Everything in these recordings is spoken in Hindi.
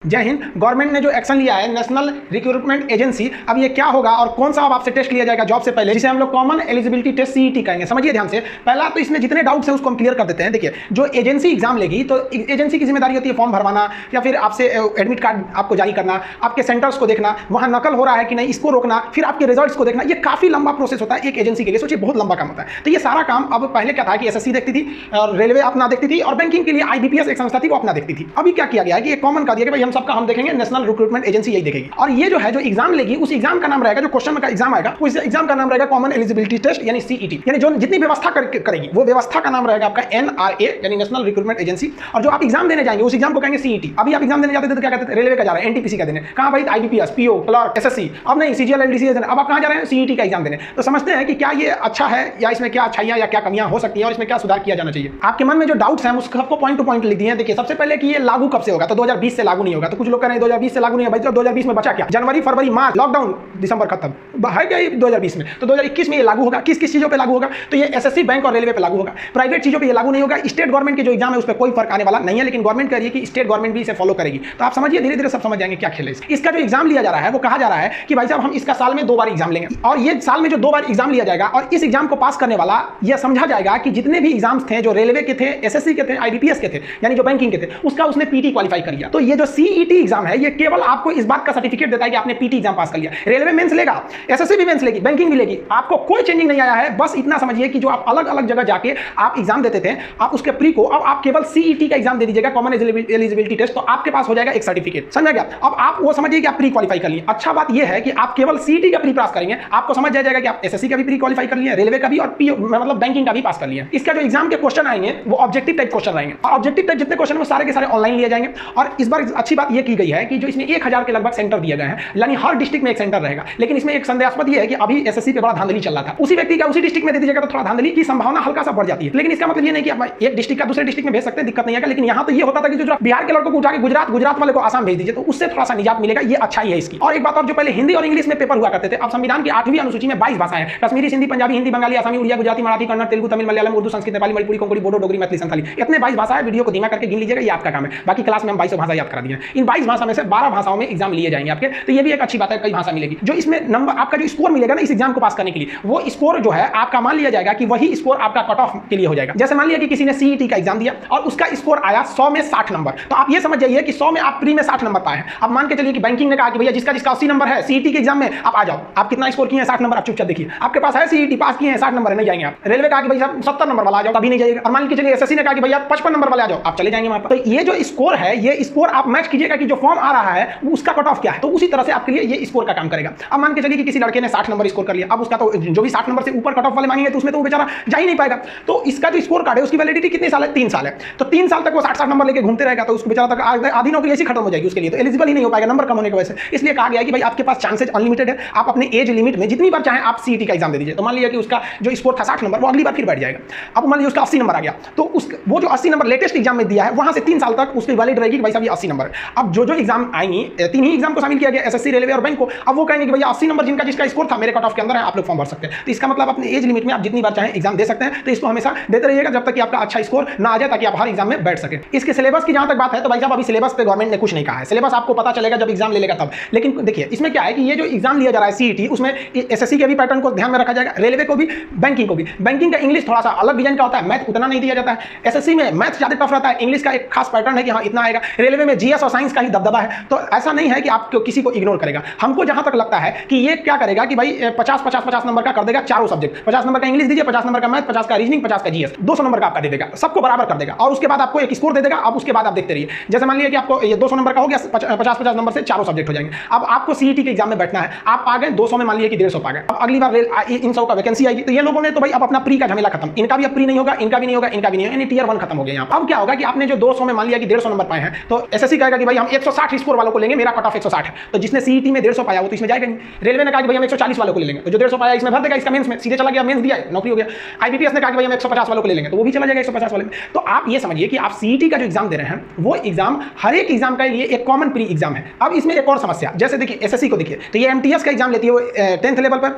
जय हिंद। गवर्नमेंट ने जो एक्शन लिया है नेशनल रिक्रूटमेंट एजेंसी, अब ये क्या होगा और कौन सा अब आपसे टेस्ट लिया जाएगा जॉब से पहले, जिसे हम लोग कॉमन एलिजिबिलिटी टेस्ट सीईटी कहेंगे। समझिए ध्यान से। पहला तो इसमें जितने डाउट्स हैं उसको हम क्लियर कर देते हैं। देखिए, जो एजेंसी एग्जाम लेगी तो एजेंसी की जिम्मेदारी होती है फॉर्म भरवाना या फिर आपसे एडमिट कार्ड आपको जारी करना, आपके सेंटर्स को देखना, वहाँ नकल हो रहा है कि नहीं इसको रोकना, फिर आपके रिजल्ट्स को देखना। ये काफी लंबा प्रोसेस होता है एक एजेंसी के लिए। सोचिए, बहुत लंबा काम होता है। तो ये सारा काम अब पहले क्या था कि एसएससी देखती थी और रेलवे अपना देखती थी और बैंकिंग के लिए आईबीपीएस एक संस्था थी वो अपना देखती थी। अभी क्या किया गया है कि एक कॉमन कर दिया कि भाई हम सबका हम देखेंगे, नेशनल रिक्रूटमेंट एजेंसी यही देखेगी। और ये जो है जो एग्जाम लेगी उस एग्जाम का नाम रहेगा, जो क्वेश्चन का एग्जाम आएगा उस एग्जाम का नाम रहेगा कॉमन एलिजिबिलिटी टेस्ट यानी सीईटी। यानी जो जितनी व्यवस्था करेगी वो व्यवस्था का नाम रहेगा आपका एनआरए यानी नेशनल रिक्रूटमेंट एजेंसी। और जो आप एग्जाम देने जाएंगे उस एग्जाम को कहेंगे सीईटी। अभी आप एग्जाम देने जाते थे तो क्या कहते थे, रेलवे का जा रहे हैं, एनटीपीसी का देने, कहां भाई आईबीपीएस, पीओ, क्लर्क, एसएससी। अब नहीं, सीजीएल, एलडीसी। अब आप कहां जा रहे हैं, सीईटी का एग्जाम देने। तो समझते हैं कि क्या ये अच्छा है या इसमें क्या अच्छाइयां या क्या कमियां हो सकती हैं और इसमें क्या सुधार किया जाना चाहिए। आपके मन में जो डाउट्स हैं उसको आपको पॉइंट टू पॉइंट लिख दिए हैं। देखिए, सबसे पहले कि ये लागू कब से होगा, तो 2020 से लागू नहीं होगा। तो कुछ लोग कह रहे हैं 2020 से लागू नहीं है। भाई 2020 में बचा क्या, जनवरी, फरवरी, मार्च, लॉकडाउन, दिसंबर खत्म है क्या 2020 में। तो 2021 में ये लागू होगा। किस किस चीजों पे लागू होगा, तो ये एसएससी, बैंक और रेलवे पे लागू होगा। प्राइवेट चीजों पे ये लागू नहीं होगा। स्टेट गवर्नमेंट के जो एग्जाम है उस पर कोई फर्क आने वाला नहीं है, लेकिन गवर्नमेंट कह रही है कि स्टेट गवर्नमेंट भी इसे फॉलो करेगी। तो आप समझिए, धीरे धीरे सब समझ जाएंगे क्या खेल है। इसका जो एग्जाम लिया जा रहा है वो कहा जा रहा है कि भाई साहब हम इसका साल में 2 बार एग्जाम लेंगे और ये साल में जो 2 बार एग्जाम लिया जाएगा और इस एग्जाम को पास करने वाला यह समझा जाएगा कि जितने भी एग्जाम्स थे जो रेलवे के थे, एसएससी के थे, आईबीपीएस के थे, यानी जो बैंकिंग के थे, उसका उसने पीटी क्वालिफाई कर लिया। तो ये जो सीईटी एग्जाम है ये केवल आपको इस बात का सर्टिफिकेट देता है कि आपने पीटी एग्जाम पास कर लिया। रेलवे मेंस लेगा, एसएससी भी मेंस लेगी, बैंकिंग भी लेगी, आपको कोई चेंजिंग नहीं आया है। बस इतना समझिए कि जो आप अलग अलग जगह जाके आप एग्जाम देते थे, आप उसके प्री को अब आप केवल सीईटी का एग्जाम दे दीजिएगा, कॉमन एलिजिबिलिटी टेस्ट, तो आपके पास हो जाएगा एक सर्टिफिकेट। समझ गया। अब आप वो समझिए कि आप प्री क्वालिफाई कर लिए। अच्छा बात यह है कि आप केवल सीईटी का प्री पास करेंगे, आपको समझ जाएगा कि आप एसएससी का भी प्री क्वालिफाई कर लिए, रेलवे का भी और पीओ मतलब बैंकिंग का भी पास कर लिए। इसका जो एग्जाम के क्वेश्चन आएंगे वो ऑब्जेक्टिव टाइप क्वेश्चन रहेंगे। ऑब्जेक्टिव टाइप जितने क्वेश्चन वो सारे के सारे ऑनलाइन लिए जाएंगे। और इस बार अच्छी बात यह की गई है कि जो इसमें 1000 के लगभग सेंटर दिए गए हैं, यानी हर डिस्ट्रिक्ट में एक सेंटर रहेगा। लेकिन इसमें एक संदेहास्पद यह है कि अभी एसएससी पे बड़ा धांधली चल रहा था, उसी व्यक्ति का उसी डिस्ट्रिक्ट में दे दीजिएगा तो थोड़ा धांधली की संभावना हल्का सा बढ़ जाती है। लेकिन इसका मतलब ये नहीं कि आप एक डिस्ट्रिक्ट का दूसरे डिस्ट्रिक्ट में भेज सकते हैं, दिक्कत नहीं है। लेकिन यहाँ तो ये होता था कि जो बिहार के लड़कों को उठा के गुजरात वाले को आसाम भेज दीजिए, तो उससे थोड़ा सा निजात मिलेगा। ये अच्छा ही है इसकी। और एक बात और, जो पहले हिंदी और इंग्लिश में पेपर हुआ करते थे, अब संविधान की 8वीं अनुसूची में 22 भाषाएं हैं। कश्मीरी, सिंधी, पंजाबी, हिंदी, बंगाली, आसामी, उड़िया, गुजराती, मराठी, कन्नड़, तेलुगु, तमिल, मलयालम, उर्दू, संस्कृत, नेपाली, मणिपुरी, कोंकणी, बोडो, डोगरी, मैथिली, संथाली, इतने 22 भाषाएं। वीडियो को धीमा करके गिन लीजिएगा, ये आपका काम है। बाकी क्लास में हम 22 भाषा याद करा दिए हैं। इन 22 भाषा में से 12 भाषाओं में एग्जाम लिए जाएंगे आपके। तो ये भी एक अच्छी बात है, कई भाषा मिलेगी। जो इसमें नंबर आपका जो स्कोर मिलेगा ना इस एग्जाम को पास करने के लिए, वो स्कोर जो है आपका मान लिया जाएगा कि वही स्कोर आपका कट ऑफ के लिए हो जाएगा। जैसे मान लिया कि किसी ने सीईटी का एग्जाम दिया और उसका स्कोर आया 100 में 60 नंबर, तो आप ये समझ जाइए कि 100 में आप प्री में 60 नंबर पाए हैं। अब मान के चलिए कि बैंकिंग ने कहा कि भैया जिसका 80 नंबर है सीईटी के एग्जाम में आप आ जाओ। आप कितना स्कोर किए हैं, 60 नंबर। आप चुपचाप देखिए, आपके पास है सीईटी पास किए हैं, 60 नंबर है, नहीं जाएंगे आप। रेलवे कहा कि भैया 70 नंबर वाला आ जाओ, कभी नहीं जाएगा। और मान के चलिए एसएससी ने कहा कि भैया 55 नंबर वाला आ जाओ, आप चले जाएंगे वहां पर। तो ये जो स्कोर है, ये स्कोर आप मैच कीजिएगा कि जो फॉर्म आ रहा है उसका कट ऑफ क्या है, तो उसी तरह से आपके लिए ये स्कोर का काम करेगा। अब मान के चलिए कि किसी लड़के ने 60 नंबर स्कोर कर लिया, अब उसका तो जो भी 60 नंबर से ऊपर कट ऑफ वाले मांगेंगे तो उसमें तो वो बेचारा जा ही नहीं पाएगा। तो इसका जो स्कोर कार्ड है उसकी वैलिडिटी कितने साल है, 3 साल है। तो 3 साल तक वो 60 नंबर लेके घूमते रहेगा, तो उसको बेचारा तक आधी नौकरी ऐसी खत्म हो जाएगी उसके लिए, तो एलिजिबल ही नहीं हो पाएगा नंबर कम होने की वजह से। इसलिए कहा गया कि भाई आपके पास चांसेस अनलिमिटेड है, आप अपने एज लिमिट में जितनी बार चाहें आप सीईटी का एग्जाम दे दीजिए। तो मान लिया कि उसका जो स्कोर था 60 नंबर, वो अगली बार फिर बैठ जाएगा। अब मान लीजिए उसका 80 नंबर आ गया, तो वो जो 80 नंबर लेटेस्ट एग्जाम में दिया है वहां से 3 साल तक उसकी वैलिड रहेगी कि भाई साहब ये 80 नंबर। अब जो एग्जाम आएंगी, 3 ही एग्जाम को शामिल किया गया, एसएससी, रेलवे और बैंक को। अब वो कहेंगे कि भैया 80 नंबर जिसका स्कोर था मेरे कट ऑफ के अंदर है, आप लोग फॉर्म भर सकते हैं। तो इसका मतलब अपने एज लिमिट में आप जितनी बार चाहें एग्जाम दे सकते हैं। तो इसको हमेशा देते रहिएगा जब तक कि आपका अच्छा स्कोर ना आ जाए, ताकि आप हर एग्जाम में बैठ सके। इसके सिलेबस की जहां तक बात है तो भाई साहब अभी सिलेबस पे गवर्नमेंट ने कुछ नहीं कहा है। सिलेबस आपको पता चलेगा जब एग्जाम ले लेगा तब। लेकिन देखिए इसमें क्या है कि ये जो एग्जाम लिया जा रहा है सीईटी, उसमें एसएससी के भी पैटर्न को ध्यान में रखा जाएगा, रेलवे को भी, बैंकिंग को भी। बैंकिंग का इंग्लिश थोड़ा सा अलग डिजाइन का होता है, मैथ उतना नहीं दिया जाता है। एसएससी में मैथ ज्यादा टफ रहता है, इंग्लिश का एक खास पैटर्न है कि हाँ इतना आएगा। रेलवे में जीएस और साइंस का ही दबदबा है। तो ऐसा नहीं है कि आप किसी को इग्नोर करेगा। हमको जहां तक लगता है कि ये क्या करेगा कि भाई 50 नंबर का कर देगा चारों सब्जेक्ट। 50 नंबर का इंग्लिश दीजिए, 50 नंबर का मैथ, 50 का रीजनिंग, 50 का जीएस, 200 नंबर का आपका दे देगा, सबको बराबर कर देगा। और उसके बाद आपको एक स्कोर दे देगा। अब उसके बाद आप देखते रहिए, जैसे मान लिया कि आपको ये 200 नंबर का हो गया, 50 नंबर से चारों सब्जेक्ट हो जाएंगे। अब आपको सीईटी के एग्जाम में बैठना है, आप आ गए 200 में, मान लिया कि 150 पा गए। अब अगली बार इन 100 का वैकेंसी आएगी, तो ये लोगों ने तो भाई अब अपना प्री का झमेला खत्म, इनका भी अब प्री नहीं होगा, इनका भी नहीं होगा, इनका भी नहीं होगा, यानी टियर 1 खत्म हो गया यहाँ। अब क्या होगा कि आपने जो 200 में मान लिया कि 150 नंबर पाए हैं, तो एसएससी कहेगा कि भाई हम 160 स्कोर वालों को लेंगे, मेरा कट ऑफ 160 है। तो जिसने सीईटी में 150 पाया वो तो इसमें जाएगा नहीं। रेलवे ने कहा कि भाई हम 140 वालों को ले लेंगे, तो जो 150 पाया इसमें भर देगा, इसका मेंस में सीधे चला गया, मेंस दिया नौकरी हो गया। आईबीपीएस ने कहा कि भाई हम 150 वालों को ले लेंगे, तो वो भी चला जाएगा 150 वाले में। तो आप ये समझिए कि आप सीईटी का जो एग्जाम दे रहे हैं वो एग्जाम हर एक एग्जाम के लिए एक कॉमन प्री एग्जाम है। अब इसमें एक और समस्या, जैसे देखिए एसएससी को देखिए, तो ये एमटीएस का एग्जाम लेती है वो 10th लेवल पर,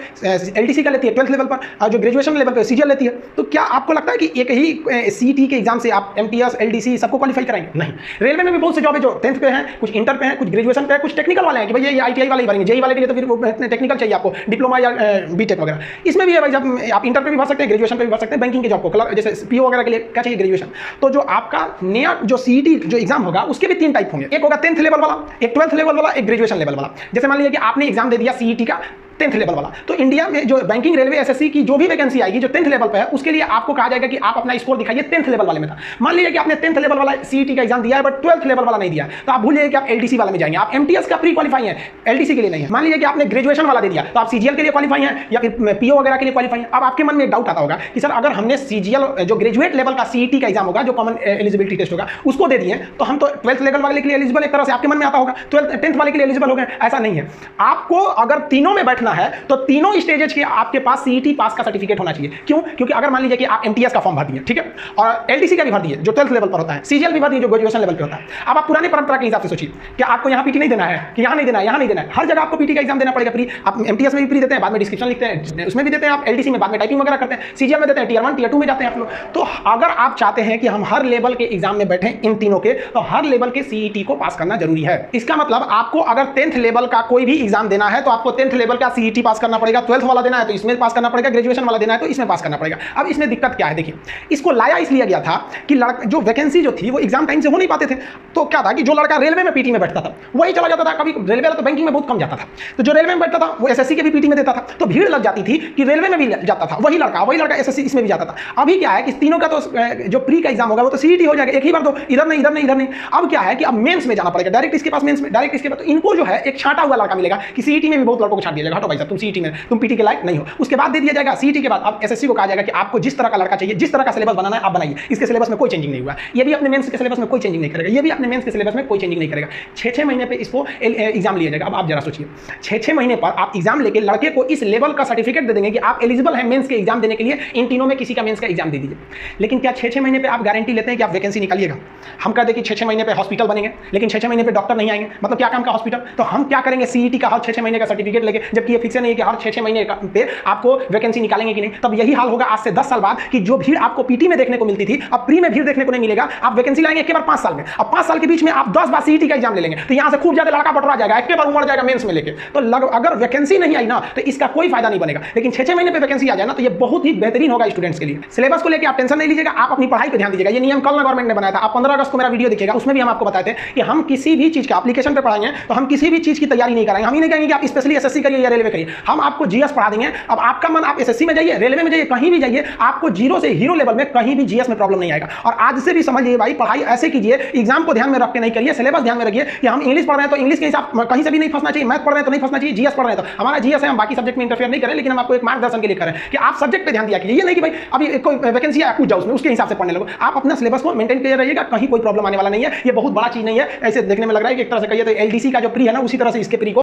एलडीसी का लेती है 12th लेवल पर, और जो ग्रेजुएशन लेवल पर सीजीएल लेती है। तो क्या आपको लगता है कि एक ही सीईटी के एग्जाम से आप एमटीएस, एलडीसी सबको क्वालिफाई कराएंगे? नहीं। रेलवे में भी बहुत से जॉब है जो 10th 10th पे हैं, कुछ इंटर पे हैं, कुछ ग्रेजुएशन पे है, कुछ टेक्निकल वाले हैं कि भाई ये ITI वाले ही भरेंगे, जेई वाले के लिए तो फिर वो टेक्निकल चाहिए आपको, डिप्लोमा या बीटेक वगैरह। इसमें भी है भाई, जब आप इंटर पे भी भर सकते हैं, ग्रेजुएशन पे भी भर सकते हैं, बैंकिंग के जॉब को, जैसे PO वगैरह के लिए क्या चाहिए, ग्रेजुएशन। तो जो आपका नया जो CET जो एग्जाम होगा उसके भी 3 टाइप होंगे, एक होगा 10th लेवल वाला, एक 12th लेवल वाला, एक ग्रेजुएशन लेवल वाला। जैसे मान लीजिए कि आपने एग्जाम दे दिया CET का 10th लेवल वाला, तो इंडिया में जो बैंकिंग, रेलवे, SSC की जो भी वैकेंसी आएगी जो 10th लेवल पे है, उसके लिए आपको कहा जाएगा कि आप अपना स्कोर दिखाइए 10th लेवल वाले में था। मान लीजिए कि आपने 10th लेवल वाला CET का एग्जाम दिया है बट 12th लेवल वाला नहीं दिया है, तो आप भूल जाइए कि आप LTC वाले में जाएंगे, आप MTS का प्री क्वालिफाई है, LTC के लिए नहीं है। मान लीजिए कि आपने ग्रेजुएशन वाला दे दिया, तो आप CGL के लिए क्वालिफाई है या फिर PO वगैरह के लिए क्वालिफाई है। अब आपके मन में एक डाउट आता होगा कि सर अगर हमने CGL जो ग्रेजुएट लेवल का CET का एग्जाम होगा, जो कॉमन एलिजिबिलिटी टेस्ट होगा, उसको दे दिए तो हम तो 12th लेवल वाले के लिए एलिजिबल, एक तरह से आपके मन में आता होगा 10th वाले के लिए एलिजिबल हो गए। ऐसा नहीं है, आपको अगर तीनों में बैठना है तो तीनों स्टेजेस के आपके पास CET पास का सर्टिफिकेट होना चाहिए। क्यों? क्योंकि अगर मान लीजिए कि आप MTS का फॉर्म भर दिए, ठीक है, और LTC का भी भर दिए जो 12th लेवल पर होता है, CGL भी भर दिए जो ग्रेजुएशन लेवल पे होता है। अब आप पुरानी परंपरा के हिसाब से सोचिए कि आपको यहाँ PT नहीं देना है, कि यहाँ नहीं देना है, यहाँ नहीं देना है, हर जगह आपको PT का एग्जाम देना पड़ेगा। प्री आप MTS में भी प्री देते हैं, बाद में डिस्क्रिप्शन लिखते हैं, उसमें भी देते हैं आप, LTC में बाद में टाइपिंग वगैरह करते हैं, CGL में देते हैं, Tier 1 Tier 2 में जाते हैं आप लोग। तो अगर आप चाहते हैं कि हम हर लेवल के एग्जाम में बैठे इन तीनों के, तो हर लेवल के CET को पास करना जरूरी है। इसका मतलब आपको अगर 10th लेवल का कोई भी एग्जाम देना है तो आपको 10th लेवल का CET पास करना पड़ेगा, 12th वाला देना है तो इसमें पास करना पड़ेगा, ग्रेजुएशन वाला देना है तो इसमें पास करना पड़ेगा। अब इसमें दिक्कत क्या है, देखिए, इसको लाया इसलिए गया था कि जो वैकेंसी जो थी वो एग्जाम टाइम से हो नहीं पाते थे। तो क्या था कि जो लड़का रेलवे में PT में बैठता था वही चला जाता था, कभी रेलवे वाला तो बैंकिंग में बहुत कम जाता था, तो जो रेलवे में बैठता था वो SSC के भी PT में देता था, तो भीड़ लग जाती थी कि रेलवे में भी जाता था वही लड़का SSC इसमें भी जाता था। अभी क्या है कि तीनों का तो जो प्री का एग्जाम होगा वो तो CET हो जाएगा, एक ही बार, तो इधर नहीं इधर नहीं इधर नहीं। अब क्या है कि अब मेंस में जाना पड़ेगा, डायरेक्ट इसके पास मेंस में, डायरेक्ट इसके पास। तो इनको जो है एक छांटा हुआ लड़का मिलेगा कि CET में भी बहुत लड़कों को छांट दिया जाएगा, हटो भाई साहब तुम CET में, तुम PT के लायक नहीं हो। उसके बाद दे दिया जाएगा CET के बाद अब SSC को कहा जाएगा कि आपको जिस तरह का लड़का चाहिए, जिस तरह का सिलेबस बनाना है आप बनाइए, इसके सिलेबस में कोई चेंजिंग नहीं हुआ, ये भी अपने मेंस के सिलेबस में कोई चेंजिंग नहीं करेगा, ये भी अपने मेंस के सिलेबस में कोई चेंजिंग नहीं करेगा। 6-6 महीने पे इसको एग्जाम लिया जाएगा। अब आप जरा सोचिए, 6-6 महीने पर आप एग्जाम लेके लड़के को इस लेवल का सर्टिफिकेट दे देंगे कि आप एलिजिबल हैं मेंस के एग्जाम देने के लिए, इन तीनों में किसी का मेंस का एग्जाम दे दीजिए। लेकिन क्या 6-6 महीने पे आप गारंटी लेते हैं कि आप वैकेंसी निकालिएगा? हम कह दें कि 6-6 महीने पे हॉस्पिटल बनेंगे, लेकिन 6-6 महीने पे डॉक्टर नहीं आएंगे, मतलब क्या काम का हॉस्पिटल? तो हम क्या करेंगे CET का हर 6-6 महीने का सर्टिफिकेट लेके, जबकि ये फिक्स नहीं है कि हर 6-6 महीने पे आपको वैकेंसी निकालेंगे कि नहीं। तब यही हाल होगा आज से 10 साल बाद कि जो भीड़ आपको PT में देखने को मिलती थी अब प्री में भीड़ देखने को नहीं मिलेगा। आप वैकेंसी लाएंगे एक बार 5 साल में, अब 5 साल के बीच में आप 10 बार CET का एग्जाम ले लेंगे, तो यहां से खूब ज्यादा लड़का बटोरा जाएगा, एक बार उमड़ जाएगा मेंस में लेके। तो अगर वैकेंसी नहीं आई ना तो इसका कोई फायदा नहीं बनेगा, लेकिन 6-6 महीने पे वैकेंसी आ जाए ना तो ये बहुत ही बेहतरीन होगा स्टूडेंट्स के लिए। सिलेबस को लेकर आप टेंशन नहीं लीजिएगा, आप अपनी पढ़ाई पर ध्यान दीजिएगा। ये नियम कल ना गवर्नमेंट ने बनाया था, आप 15 अगस्त को मेरा वीडियो देखिएगा, उसमें भी हम आपको बताते हैं कि हम किसी भी चीज का एप्लीकेशन पे पढ़ाएंगे तो हम किसी भी चीज की तैयारी नहीं कराएंगे। हम ही नहीं कहेंगे कि आप स्पेशली SSC करिए या रेलवे करिए, हम आपको GS पढ़ा देंगे। अब आपका मन आप SSC में जाइए, रेलवे में जाइए, कहीं भी जाइए, आपको जीरो से हीरो लेवल में कहीं भी GS में प्रॉब्लम नहीं आएगा। और आज से भी समझिए भाई, पढ़ाई ऐसे कीजिए, एग्जाम को ध्यान में रख के नहीं करिए, सिलेबस ध्यान में रखिए कि हम इंग्लिश पढ़ रहे हैं तो इंग्लिश के हिसाब कहीं से भी नहीं फंसना चाहिए, मैथ पढ़ रहे हैं तो नहीं फंसना चाहिए, GS पढ़ रहे हैं तो हमारा GS है, हम बाकी सब्जेक्ट में इंटरफेयर नहीं करें, लेकिन हम आपको एक मार्गदर्शन के लिए करें कि आप सब्जेक्ट पे ध्यान दिया कीजिए। ये नहीं कि भाई अभी कोई वैकेंसी है कूद जाओ उसमें, उसके हिसाब से पढ़ने लगो। आप अपना सिलेबस को मेंटेन करते रहिएगा, कहीं कोई प्रॉब्लम आने वाला नहीं है। ये बहुत बड़ा चीज नहीं है, ऐसे देखने में लग रहा है कि एक तरह से कहिए तो LDC का जो प्री है ना उसी तरह से इसके प्री को